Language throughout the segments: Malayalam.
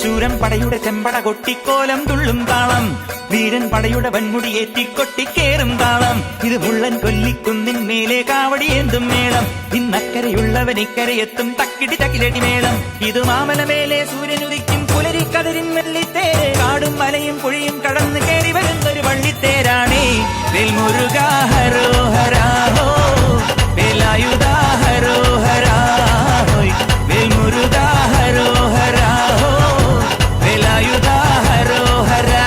ശൂരൻ പടയുടെ ചെമ്പട കൊട്ടിക്കോലം തുള്ളും താളം, വീരൻ പടയുടെ വൻമുടിയേറ്റിക്കൊട്ടിക്കേറും താളം. ഇത് മുള്ളൻ കൊല്ലിക്കുന്നിൻ മേലെ കാവടിയേന്തും മേളം, ഇന്നക്കരയുള്ളവൻ ഇക്കരയെത്തും തക്കിടി തകിലടി മേളം. ഇത് മാമലമേലെ സൂര്യനുദിക്കും പുലരിക്കതിരിൻ വെള്ളിത്തേര്, കാടും മലയും പുഴയും കടന്ന് കയറി വരുന്നൊരു വള്ളിത്തേരാണേ. വേൽമുരുകാ ഹരോഹരാ ഹോ, വേലായുധാ ഹരോഹരാ ഹോയ്, വേൽമുരുകാ ഹരോഹരാ ഹോ, വേലായുധാ ഹരോഹരാ.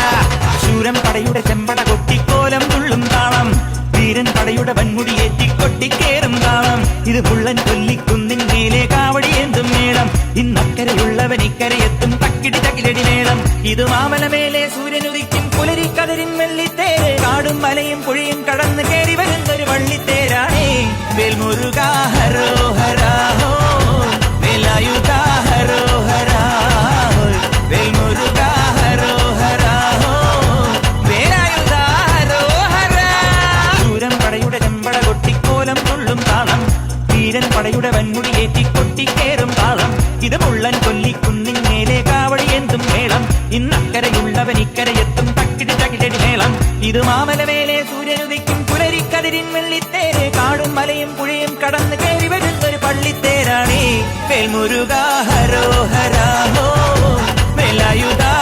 ശൂരൻ പടയുടെ ചെമ്പട കൊട്ടിക്കോലം തുള്ളും താളം, വീരൻ പടയുടെ വൻമുടിയേറ്റിക്കൊട്ടിക്കേറും താളം. ഇത് മുള്ളൻ കൊല്ലിക്കുന്നിൻ മേലെ കാവടിയേന്തും മേളം, ഇന്നക്കരയുള്ളവൻ ഇക്കരയെത്തും തക്കിടി തകിലടി മേളം. ഇത് മാമലമേലെ സൂര്യനുദിക്കും പുലരിക്കതിരിൻ വെള്ളിത്തേര്, കാടും മലയും പുഴയും കടന്ന് കയറി വരുന്നൊരു വള്ളിത്തേരാണേ. വേൽമുരുകാ ഹരോഹരാ ഹോ, വേലായുധാ ഹരോഹരാ ഹോയ്, വേൽമുരുകാ ഹരോഹരാ ഹോ, വേലായുധാ ഹരോഹരാ. ശൂരൻ പടയുടെ ചെമ്പട കൊട്ടിക്കോലം തുള്ളും താളം, വീരൻ പടയുടെ വൻമുടിയേറ്റിക്കൊട്ടിക്കേറും താളം. ഇത് മുള്ളൻ കൊല്ലിക്കുന്നിൻ മേലെ കാവടിയേന്തും മേളം, ഇന്നക്കരയുള്ളവൻ ഇക്കരയെത്തും തക്കിടി തകിലടി മേളം. ഇത് മാമലമേലെ സൂര്യനുദിക്കും പുലരിക്കതിരിൻ വെള്ളിത്തേര്, കാടും മലയും പുഴയും കടന്ന് കയറി വരുന്നൊരു പള്ളിത്തേരാണേ. വേൽമുരുകാ ഹരോഹരാ ഹോ, വേലായുധാ